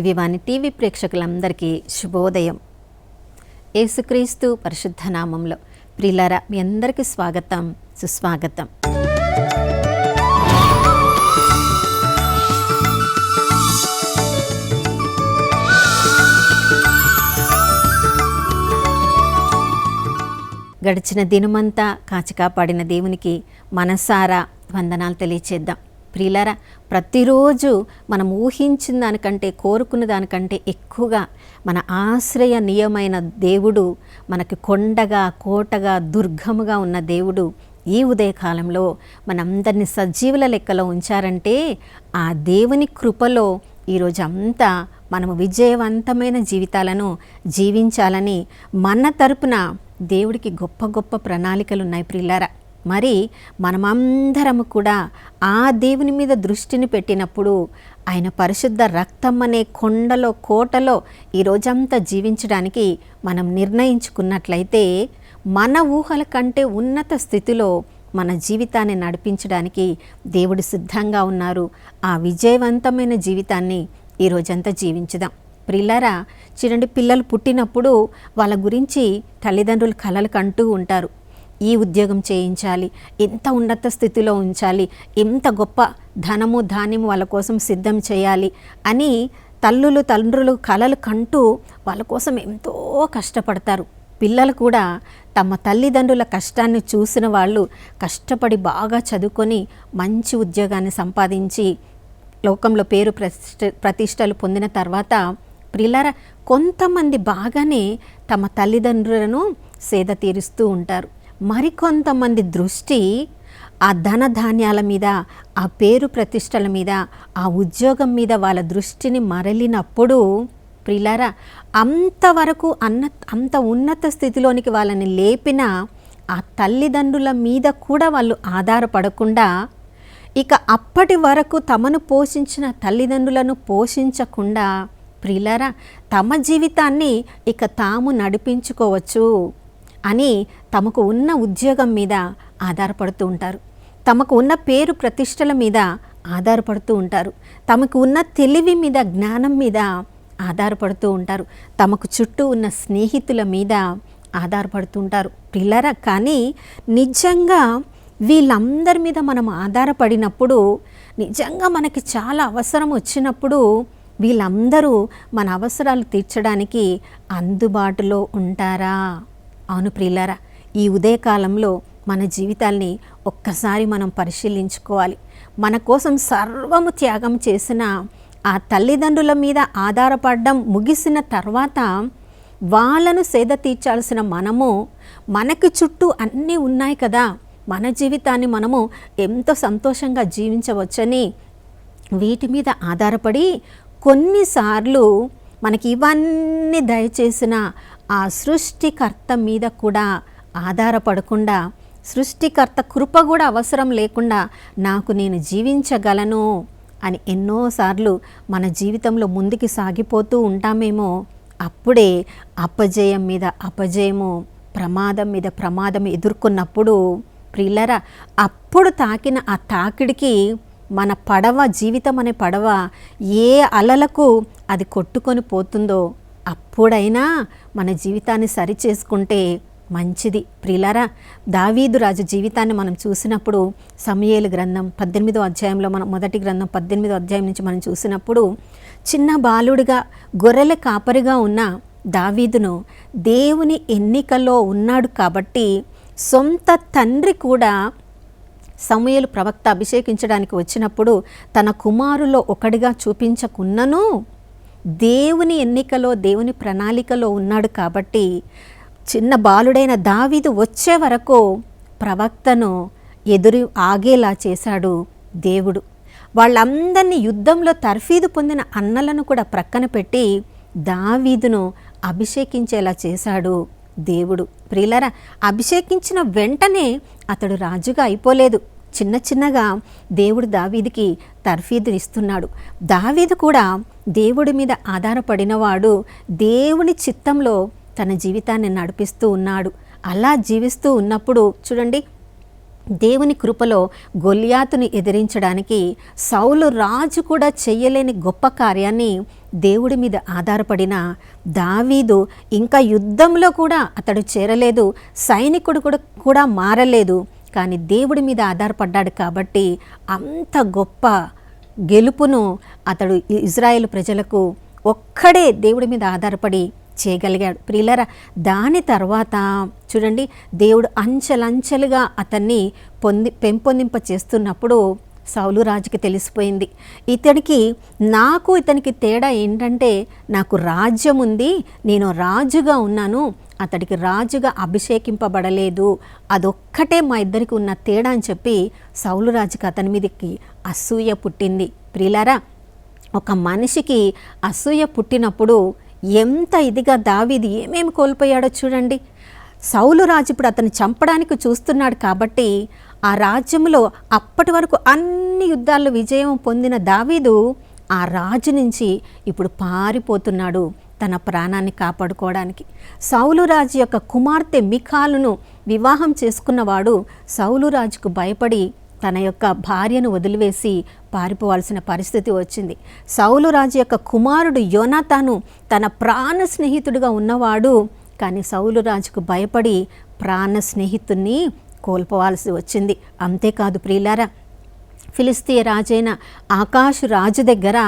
దివ్యవాణి TV ప్రేక్షకులందరికీ శుభోదయం. యేసుక్రీస్తు పరిశుద్ధ నామంలో ప్రియులారా, మీ అందరికీ స్వాగతం, సుస్వాగతం. గడిచిన దినమంతా కాచి కాపాడిన దేవునికి మనసారా వందనాలు తెలియచేద్దాం. ప్రియులారా, ప్రతిరోజు మనం ఊహించిన దానికంటే, కోరుకున్న దానికంటే ఎక్కువగా మన ఆశ్రయనీయమైన దేవుడు, మనకి కొండగా, కోటగా, దుర్గముగా ఉన్న దేవుడు ఈ ఉదయకాలంలో మనందరినీ సజీవుల లెక్కలో ఉంచారంటే ఆ దేవుని కృపలో ఈరోజు అంతా మనము విజయవంతమైన జీవితాలను జీవించాలని మన తరపున దేవుడికి గొప్ప గొప్ప ప్రణాళికలు ఉన్నాయి. ప్రియులారా, మరి మనమందరము కూడా ఆ దేవుని మీద దృష్టిని పెట్టినప్పుడు ఆయన పరిశుద్ధ రక్తం అనే కొండలో, కోటలో ఈ రోజంతా జీవించడానికి మనం నిర్ణయించుకున్నట్లయితే మన ఊహల కంటే ఉన్నత స్థితిలో మన జీవితాన్ని నడిపించడానికి దేవుడు సిద్ధంగా ఉన్నారు. ఆ విజయవంతమైన జీవితాన్ని ఈ రోజంతా జీవించుదాం. ప్రియులారా, చూడండి, పిల్లలు పుట్టినప్పుడు వాళ్ళ గురించి తల్లిదండ్రులు కలలు కంటూ ఉంటారు. ఈ ఉద్యోగం చేయించాలి, ఎంత ఉన్నత స్థితిలో ఉంచాలి, ఎంత గొప్ప ధనము ధాన్యము వాళ్ళ కోసం సిద్ధం చేయాలి అని తండ్రులు కలలు కంటూ వాళ్ళ కోసం ఎంతో కష్టపడతారు. పిల్లలు కూడా తమ తల్లిదండ్రుల కష్టాన్ని చూసిన వాళ్ళు కష్టపడి బాగా చదువుకొని మంచి ఉద్యోగాన్ని సంపాదించి లోకంలో పేరు ప్రతిష్టలు పొందిన తర్వాత ప్రియులారా, కొంతమంది బాగానే తమ తల్లిదండ్రులను సేద తీరుస్తూ ఉంటారు. మరికొంతమంది దృష్టి ఆ ధనధాన్యాల మీద, ఆ పేరు ప్రతిష్టల మీద, ఆ ఉద్యోగం మీద వాళ్ళ దృష్టిని మరలినప్పుడు ప్రియులారా, అంతవరకు అంత ఉన్నత స్థితిలోనికి వాళ్ళని లేపిన ఆ తల్లిదండ్రుల మీద కూడా వాళ్ళు ఆధారపడకుండా ఇక అప్పటి వరకు తమను పోషించిన తల్లిదండ్రులను పోషించకుండా ప్రియులారా, తమ జీవితాన్ని ఇక తాము నడిపించుకోవచ్చు అని తమకు ఉన్న ఉద్యోగం మీద ఆధారపడుతూ ఉంటారు. తమకు ఉన్న పేరు ప్రతిష్టల మీద ఆధారపడుతూ ఉంటారు. తమకు ఉన్న తెలివి మీద, జ్ఞానం మీద ఆధారపడుతూ ఉంటారు. తమకు చుట్టూ ఉన్న స్నేహితుల మీద ఆధారపడుతూ ఉంటారు. ప్రియులారా, కానీ నిజంగా వీళ్ళందరి మీద మనం ఆధారపడినప్పుడు, నిజంగా మనకి చాలా అవసరం వచ్చినప్పుడు వీళ్ళందరూ మన అవసరాలు తీర్చడానికి అందుబాటులో ఉంటారా? అవును ప్రియులారా, ఈ ఉదయకాలంలో మన జీవితాల్ని ఒక్కసారి మనం పరిశీలించుకోవాలి. మన కోసం సర్వము త్యాగం చేసిన ఆ తల్లిదండ్రుల మీద ఆధారపడడం ముగిసిన తర్వాత వాళ్ళను సేద తీర్చాల్సిన మనము, మనకి చుట్టూ అన్నీ ఉన్నాయి కదా, మన జీవితాన్ని మనము ఎంతో సంతోషంగా జీవించవచ్చని వీటి మీద ఆధారపడి కొన్నిసార్లు మనకి ఇవన్నీ దయచేసిన ఆ సృష్టికర్త మీద కూడా ఆధారపడకుండా, సృష్టికర్త కృప కూడా అవసరం లేకుండా నాకు నేను జీవించగలను అని ఎన్నోసార్లు మన జీవితంలో ముందుకు సాగిపోతూ ఉంటామేమో. అప్పుడే అపజయం మీద అపజయము, ప్రమాదం మీద ప్రమాదం ఎదుర్కొన్నప్పుడు ప్రియులారా, అప్పుడు తాకిన ఆ తాకిడికి మన పడవ, జీవితం అనే పడవ ఏ అలలకు అది కొట్టుకొని పోతుందో అప్పుడైనా మన జీవితాన్ని సరిచేసుకుంటే మంచిది. ప్రియులారా, దావీదు రాజు జీవితాన్ని మనం చూసినప్పుడు సమూయేలు గ్రంథం 18వ అధ్యాయంలో, మనం మొదటి గ్రంథం 18వ అధ్యాయం నుంచి మనం చూసినప్పుడు చిన్న బాలుడిగా గొర్రెల కాపరిగా ఉన్న దావీదును దేవుని ఎన్నికలో ఉన్నాడు కాబట్టి సొంత తండ్రి కూడా సమూయేలు ప్రవక్త అభిషేకించడానికి వచ్చినప్పుడు తన కుమారులో ఒకడిగా చూపించకున్నను దేవుని ఎన్నికలో, దేవుని ప్రణాళికలో ఉన్నాడు కాబట్టి చిన్న బాలుడైన దావీదు వచ్చే వరకు ప్రవక్తను ఎదురు ఆగేలా చేశాడు దేవుడు. వాళ్ళందరినీ యుద్ధంలో తర్ఫీదు పొందిన అన్నలను కూడా ప్రక్కన పెట్టి దావీదును అభిషేకించేలా చేశాడు దేవుడు. ప్రియులారా, అభిషేకించిన వెంటనే అతడు రాజుగా అయిపోలేదు. చిన్న చిన్నగా దేవుడు దావీదుకి తర్ఫీదు ఇస్తున్నాడు. దావీదు కూడా దేవుడి మీద ఆధారపడినవాడు, దేవుని చిత్తంలో తన జీవితాన్ని నడిపిస్తూ ఉన్నాడు. అలా జీవిస్తూ ఉన్నప్పుడు చూడండి, దేవుని కృపలో గొల్యాతుని ఎదిరించడానికి సౌలు రాజు కూడా చెయ్యలేని గొప్ప కార్యాన్ని దేవుడి మీద ఆధారపడిన దావీదు ఇంకా యుద్ధంలో కూడా అతడు చేరలేదు, సైనికుడు కూడా మారలేదు. కానీ దేవుడి మీద ఆధారపడ్డాడు కాబట్టి అంత గొప్ప గెలుపును అతడు ఇజ్రాయేలు ప్రజలకు ఒక్కడే దేవుడి మీద ఆధారపడి చేయగలిగాడు. ప్రియులారా, దాని తర్వాత చూడండి, దేవుడు అంచెలంచెలుగా అతన్ని పెంపొందింప చేస్తున్నప్పుడు సౌలు రాజుకి తెలిసిపోయింది, ఇతనికి తేడా ఏంటంటే నాకు రాజ్యం ఉంది, నేను రాజుగా ఉన్నాను, అతడికి రాజుగా అభిషేకింపబడలేదు, అదొక్కటే మా ఇద్దరికి ఉన్న తేడా అని చెప్పి సౌలు రాజుకి అతని మీదకి అసూయ పుట్టింది. ప్రియులారా, ఒక మనిషికి అసూయ పుట్టినప్పుడు ఎంత ఇదిగా దావీదు ఏమేమి కోల్పోయాడో చూడండి. సౌలు రాజు ఇప్పుడు అతన్ని చంపడానికి చూస్తున్నాడు కాబట్టి ఆ రాజ్యంలో అప్పటి వరకు అన్ని యుద్ధాల్లో విజయం పొందిన దావీదు ఆ రాజు నుంచి ఇప్పుడు పారిపోతున్నాడు తన ప్రాణాన్ని కాపాడుకోవడానికి. సౌలు రాజు యొక్క కుమార్తె మికాలును వివాహం చేసుకున్నవాడు సౌలు రాజుకు భయపడి తన యొక్క భార్యను వదిలివేసి పారిపోవాల్సిన పరిస్థితి వచ్చింది. సౌలు రాజు యొక్క కుమారుడు యోనాతాను తన ప్రాణ స్నేహితుడిగా ఉన్నవాడు, కానీ సౌలు రాజుకు భయపడి ప్రాణ స్నేహితుడిని కోల్పోవాల్సి వచ్చింది. అంతేకాదు ప్రియులారా, ఫిలిస్తీయ రాజైన ఆకాషు రాజు దగ్గర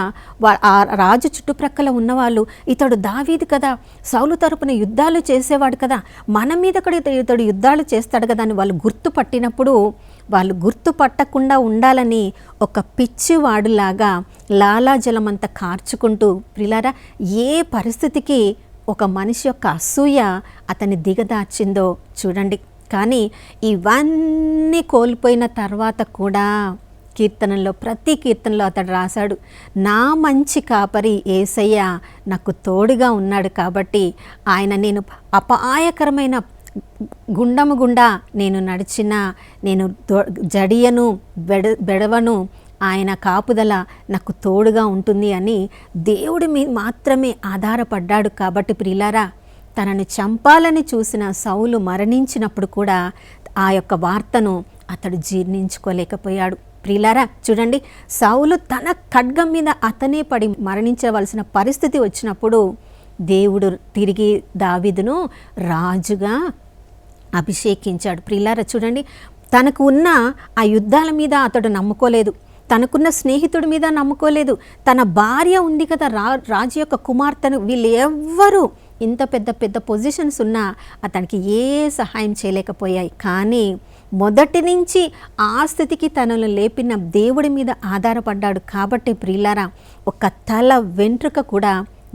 ఆ రాజు చుట్టుప్రక్కల ఉన్నవాళ్ళు, ఇతడు దావీదు కదా, సౌలు తరపున యుద్ధాలు చేసేవాడు కదా, మన మీద కూడా ఇతడు యుద్ధాలు చేస్తాడు కదా అని వాళ్ళు గుర్తుపట్టినప్పుడు, వాళ్ళు గుర్తుపట్టకుండా ఉండాలని ఒక పిచ్చివాడులాగా లాలాజలమంతా కార్చుకుంటూ, ప్రియులారా, ఏ పరిస్థితికి ఒక మనిషి యొక్క అసూయ అతన్ని దిగదార్చిందో చూడండి. కానీ ఇవన్నీ కోల్పోయిన తర్వాత కూడా ప్రతి కీర్తనలో అతడు రాశాడు, నా మంచి కాపరి యేసయ్య నాకు తోడుగా ఉన్నాడు కాబట్టి ఆయన, నేను అపాయకరమైన గుండము గుండా నేను నడిచినా నేను జడియను బెడవను, ఆయన కాపుదల నాకు తోడుగా ఉంటుంది అని దేవుడి మీద మాత్రమే ఆధారపడ్డాడు. కాబట్టి ప్రియులారా, తనని చంపాలని చూసిన సౌలు మరణించినప్పుడు కూడా ఆ యొక్క వార్తను అతడు జీర్ణించుకోలేకపోయాడు. ప్రియులారా, చూడండి, సౌలు తన ఖడ్గం మీద అతనే పడి మరణించవలసిన పరిస్థితి వచ్చినప్పుడు దేవుడు తిరిగి దావీదును రాజుగా అభిషేకించాడు. ప్రియులారా, చూడండి, తనకు ఉన్న ఆ యుద్ధాల మీద అతడు నమ్ముకోలేదు, తనకున్న స్నేహితుడి మీద నమ్ముకోలేదు, తన భార్య ఉంది కదా రాజు యొక్క కుమార్తెను, వీళ్ళు ఎవ్వరూ ఇంత పెద్ద పెద్ద పొజిషన్స్ ఉన్నా అతనికి ఏ సహాయం చేయలేకపోయాయి. కానీ మొదటి నుంచి ఆ స్థితికి తనను లేపిన దేవుడి మీద ఆధారపడ్డాడు కాబట్టి ప్రియులారా, ఒక తల వెంట్రుక కూడా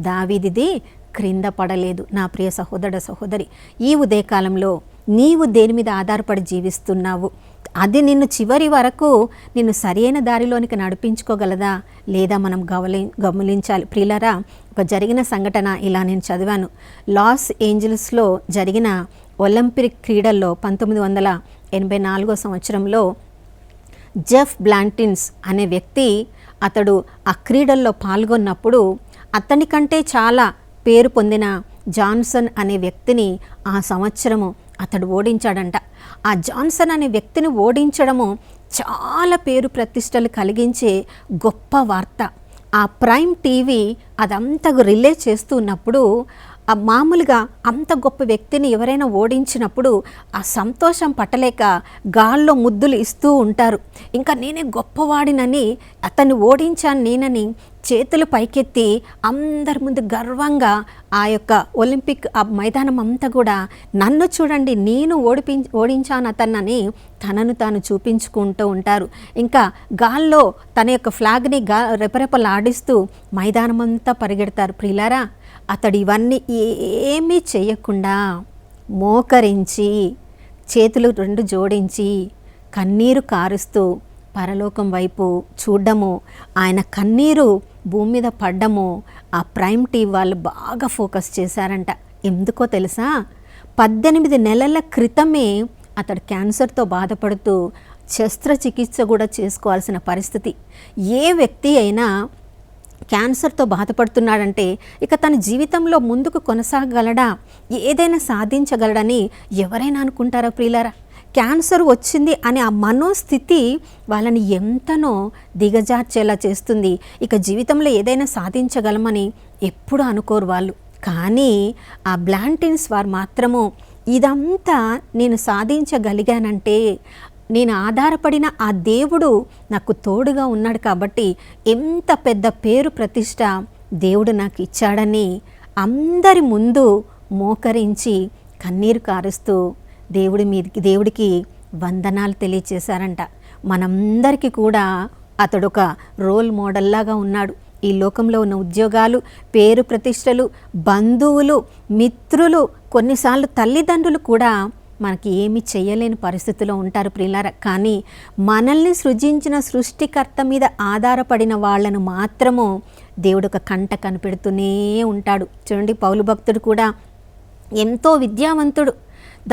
దావీదిది క్రింద పడలేదు. నా ప్రియ సహోదర సహోదరి, ఈ ఉదయకాలంలో నీవు దేని మీద ఆధారపడి జీవిస్తున్నావు? అది నిన్ను చివరి వరకు నిన్ను సరైన దారిలోనికి నడిపించుకోగలదా లేదా మనం గమనించాలి. ప్రియులారా, ఒక జరిగిన సంఘటన ఇలా నేను చదివాను. లాస్ ఏంజల్స్లో జరిగిన ఒలింపిక్ క్రీడల్లో 1984 సంవత్సరంలో జెఫ్ బ్లాంటిన్స్ అనే వ్యక్తి, అతడు ఆ క్రీడల్లో పాల్గొన్నప్పుడు అతని కంటే చాలా పేరు పొందిన జాన్సన్ అనే వ్యక్తిని ఆ సంవత్సరము అతడు ఓడించాడంట. ఆ జాన్సన్ అనే వ్యక్తిని ఓడించడము చాలా పేరు ప్రతిష్టలు కలిగించే గొప్ప వార్త. ఆ ప్రైమ్ టీవీ అదంతా రిలే చేస్తున్నప్పుడు మామూలుగా అంత గొప్ప వ్యక్తిని ఎవరైనా ఓడించినప్పుడు ఆ సంతోషం పట్టలేక గాల్లో ముద్దులు ఇస్తూ ఉంటారు. ఇంకా నేనే గొప్పవాడినని, అతన్ని ఓడించాను నేనని చేతులు పైకెత్తి అందరి ముందు గర్వంగా ఆ యొక్క ఒలింపిక్ ఆ మైదానం అంతా కూడా నన్ను చూడండి, నేను ఓడించాను అతన్నని తనను తాను చూపించుకుంటూ ఉంటారు. ఇంకా గాల్లో తన యొక్క ఫ్లాగ్ని రెపరెపలాడిస్తూ మైదానం అంతా పరిగెడతారు. ప్రియులారా, అతడు ఇవన్నీ ఏమీ చేయకుండా మోకరించి చేతులు రెండు జోడించి కన్నీరు కారుస్తూ పరలోకం వైపు చూడడము, ఆయన కన్నీరు భూమి మీద పడ్డము ఆ ప్రైమ్ టీవీ వాళ్ళు బాగా ఫోకస్ చేశారంట. ఎందుకో తెలుసా? 18 నెలల క్రితమే అతడు క్యాన్సర్తో బాధపడుతూ శస్త్రచికిత్స కూడా చేసుకోవాల్సిన పరిస్థితి. ఏ వ్యక్తి అయినా క్యాన్సర్తో బాధపడుతున్నాడంటే ఇక తన జీవితంలో ముందుకు కొనసాగలడా, ఏదైనా సాధించగలడని ఎవరైనా అనుకుంటారా ప్రియులారా? క్యాన్సర్ వచ్చింది అనే ఆ మనోస్థితి వాళ్ళని ఎంతనో దిగజార్చేలా చేస్తుంది. ఇక జీవితంలో ఏదైనా సాధించగలమని ఎప్పుడు అనుకోరు వాళ్ళు. కానీ ఆ బ్లాంటిన్స్ వారు మాత్రము ఇదంతా నేను సాధించగలిగానంటే నేను ఆధారపడిన ఆ దేవుడు నాకు తోడుగా ఉన్నాడు కాబట్టి ఎంత పెద్ద పేరు ప్రతిష్ట దేవుడు నాకు ఇచ్చాడని అందరి ముందు మోకరించి కన్నీరు కారుస్తూ దేవుడికి వందనాలు తెలియచేశారంట. మనందరికీ కూడా అతడు ఒక రోల్ మోడల్లాగా ఉన్నాడు. ఈ లోకంలో ఉన్న ఉద్యోగాలు, పేరు ప్రతిష్టలు, బంధువులు, మిత్రులు, కొన్నిసార్లు తల్లిదండ్రులు కూడా మనకి ఏమి చేయలేని పరిస్థితిలో ఉంటారు ప్రియులారా. కానీ మనల్ని సృజించిన సృష్టికర్త మీద ఆధారపడిన వాళ్ళను మాత్రము దేవుడు ఒక కంట కనిపెడుతూనే ఉంటాడు. చూడండి, పౌలు భక్తుడు కూడా ఎంతో విద్యావంతుడు,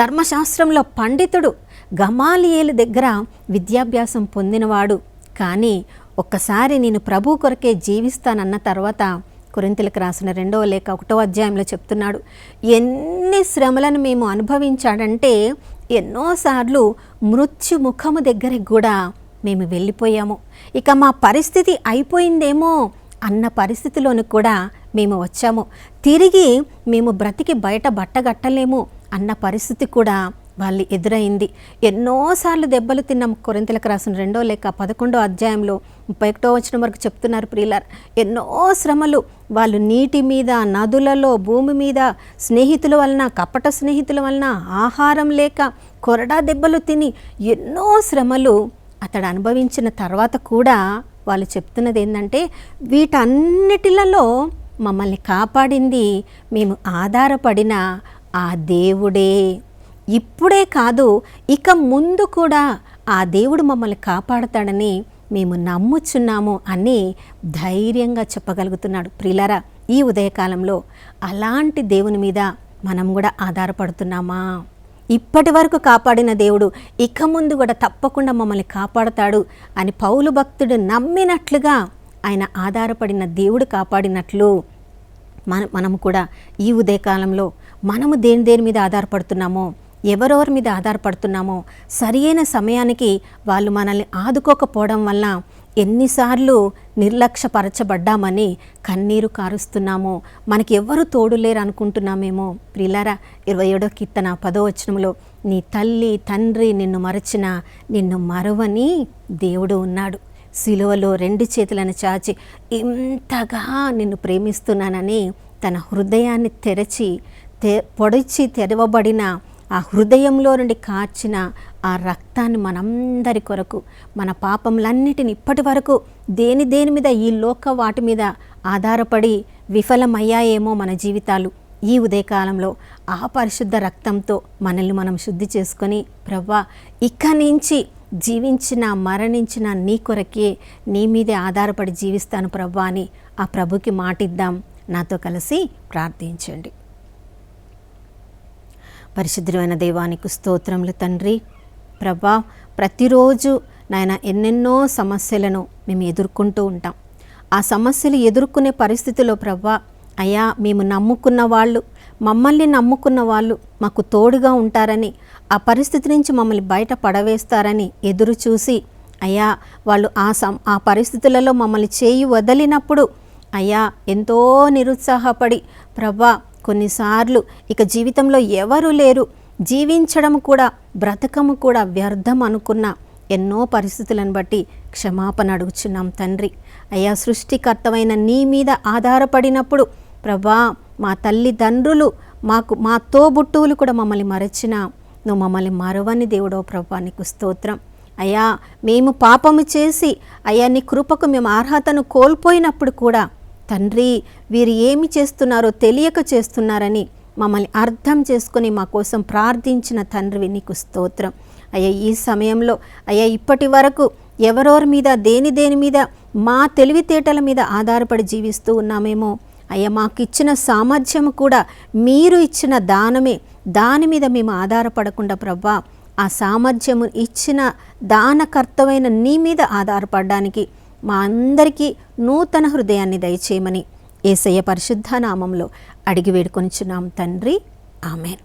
ధర్మశాస్త్రంలో పండితుడు, గమాలియేలు దగ్గర విద్యాభ్యాసం పొందినవాడు. కానీ ఒక్కసారి నేను ప్రభు కొరకే జీవిస్తానన్న తర్వాత కొరింథీయులకు రాసిన 2వ లేఖ 1వ అధ్యాయంలో చెప్తున్నాడు, ఎన్ని శ్రమలను మేము అనుభవించాడంటే ఎన్నోసార్లు మృత్యు ముఖము దగ్గరికి కూడా మేము వెళ్ళిపోయాము. ఇక మా పరిస్థితి అయిపోయిందేమో అన్న పరిస్థితిలోని కూడా మేము వచ్చాము. తిరిగి మేము బ్రతికి బయట బట్టగట్టలేము అన్న పరిస్థితి కూడా వాళ్ళు ఎదురైంది. ఎన్నోసార్లు దెబ్బలు తిన్నాం. కొరింథీయులకు రాసిన 2వ లేఖ 11వ అధ్యాయంలో 31వ వచనం వరకు చెప్తున్నారు ప్రియులారా. ఎన్నో శ్రమలు వాళ్ళు నీటి మీద, నదులలో, భూమి మీద, స్నేహితుల వలన, కపట స్నేహితుల వలన, ఆహారం లేక, కొరడా దెబ్బలు తిని ఎన్నో శ్రమలు అతడు అనుభవించిన తర్వాత కూడా వాళ్ళు చెప్తున్నది ఏంటంటే, వీటన్నిటిలలో మమ్మల్ని కాపాడింది మేము ఆధారపడిన ఆ దేవుడే. ఇప్పుడే కాదు, ఇక ముందు కూడా ఆ దేవుడు మమ్మల్ని కాపాడుతాడని మేము నమ్ముచున్నాము అని ధైర్యంగా చెప్పగలుగుతున్నాడు. ప్రియులారా, ఈ ఉదయకాలంలో అలాంటి దేవుని మీద మనం కూడా ఆధారపడుతున్నామా? ఇప్పటి వరకు కాపాడిన దేవుడు ఇక ముందు కూడా తప్పకుండా మమ్మల్ని కాపాడుతాడు అని పౌలు భక్తుడు నమ్మినట్లుగా, ఆయన ఆధారపడిన దేవుడు కాపాడినట్లు మనము కూడా ఈ ఉదయకాలంలో మనము దేని మీద ఆధారపడుతున్నామో, ఎవరెవరి మీద ఆధారపడుతున్నామో, సరియైన సమయానికి వాళ్ళు మనల్ని ఆదుకోకపోవడం వల్ల ఎన్నిసార్లు నిర్లక్ష్యపరచబడ్డామని కన్నీరు కారుస్తున్నామో, మనకి ఎవ్వరూ తోడు లేరు అనుకుంటున్నామేమో. ప్రియులారా, 27వ కీర్తన 10వ వచనంలో, నీ తల్లి తండ్రి నిన్ను మరచిన నిన్ను మరవని దేవుడు ఉన్నాడు. సిలువలో 2 చేతులను చాచి ఇంతగా నిన్ను ప్రేమిస్తున్నానని తన హృదయాన్ని పొడిచి తెరవబడిన ఆ హృదయంలో నుండి కార్చిన ఆ రక్తాన్ని మనందరి కొరకు, మన పాపములన్నిటిని ఇప్పటి వరకు దేని మీద ఈ లోక వాటి మీద ఆధారపడి విఫలమయ్యాయేమో మన జీవితాలు, ఈ ఉదయకాలంలో ఆ పరిశుద్ధ రక్తంతో మనల్ని మనం శుద్ధి చేసుకొని, ప్రభువా ఇక నుంచి జీవించిన మరణించిన నీ కొరకే, నీ మీదే ఆధారపడి జీవిస్తాను ప్రభువా అని ఆ ప్రభుకి మాటిద్దాం. నాతో కలిసి ప్రార్థించండి. పరిశుద్ధమైన దైవానికి స్తోత్రములు తండ్రి. ప్రభా, ప్రతిరోజు నాయన ఎన్నెన్నో సమస్యలను మేము ఎదుర్కొంటూ ఉంటాం. ఆ సమస్యలు ఎదుర్కొనే పరిస్థితిలో ప్రభా, అయ్యా మేము నమ్ముకున్న వాళ్ళు, మమ్మల్ని నమ్ముకున్న వాళ్ళు మాకు తోడుగా ఉంటారని, ఆ పరిస్థితి నుంచి మమ్మల్ని బయట పడవేస్తారని ఎదురు చూసి, అయ్యా వాళ్ళు ఆ పరిస్థితులలో మమ్మల్ని చేయి వదిలినప్పుడు అయ్యా ఎంతో నిరుత్సాహపడి, ప్రభా కొన్నిసార్లు ఇక జీవితంలో ఎవరు లేరు, జీవించడం కూడా బ్రతకము కూడా వ్యర్థం అనుకున్న ఎన్నో పరిస్థితులను బట్టి క్షమాపణ అడుగుచున్నాం తండ్రి. అయ్యా సృష్టికర్తమైన నీ మీద ఆధారపడినప్పుడు ప్రభా, మా తల్లిదండ్రులు మా తోబుట్టువులు కూడా మమ్మల్ని మరచిన నువ్వు మమ్మల్ని మరవని దేవుడో ప్రభా, నీకు స్తోత్రం. అయ్యా మేము పాపము చేసి అయ్యా నీ కృపకు మేము అర్హతను కోల్పోయినప్పుడు కూడా తండ్రి, వీరు ఏమి చేస్తున్నారో తెలియక చేస్తున్నారని మమ్మల్ని అర్థం చేసుకుని మా కోసం ప్రార్థించిన తండ్రివి నీకు స్తోత్రం. అయ్యా ఈ సమయంలో అయ్యా ఇప్పటి వరకు ఎవరెవరి మీద దేని మీద మా తెలివితేటల మీద ఆధారపడి జీవిస్తూ ఉన్నామేమో, అయ్యా మాకు ఇచ్చిన సామర్థ్యము కూడా మీరు ఇచ్చిన దానమే, దాని మీద మేము ఆధారపడకుండా ప్రభా, ఆ సామర్థ్యము ఇచ్చిన దానకర్తవైన నీ మీద ఆధారపడడానికి మా అందరికీ నూతన హృదయాన్ని దయచేయమని యేసయ్య పరిశుద్ధ నామంలో అడిగి వేడుకొనిచున్నాం తండ్రి. ఆమెన్.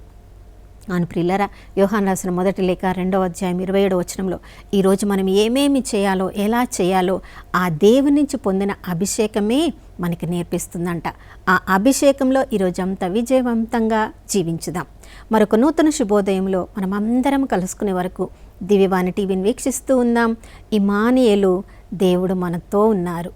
అవును ప్రియులారా, యోహాను రాసిన మొదటి లేఖ 2వ అధ్యాయం 27వ వచనంలో ఈరోజు మనం ఏమేమి చేయాలో, ఎలా చేయాలో ఆ దేవుని నుంచి పొందిన అభిషేకమే మనకి నేర్పిస్తుందంట. ఆ అభిషేకంలో ఈరోజంతా విజయవంతంగా జీవించుదాం. మరొక నూతన శుభోదయంలో మనం అందరం కలుసుకునే వరకు దివ్యవాణి టీవీని వీక్షిస్తూ ఉందాం. ఇమ్మానుయేలు, దేవుడు మనతో ఉన్నారు.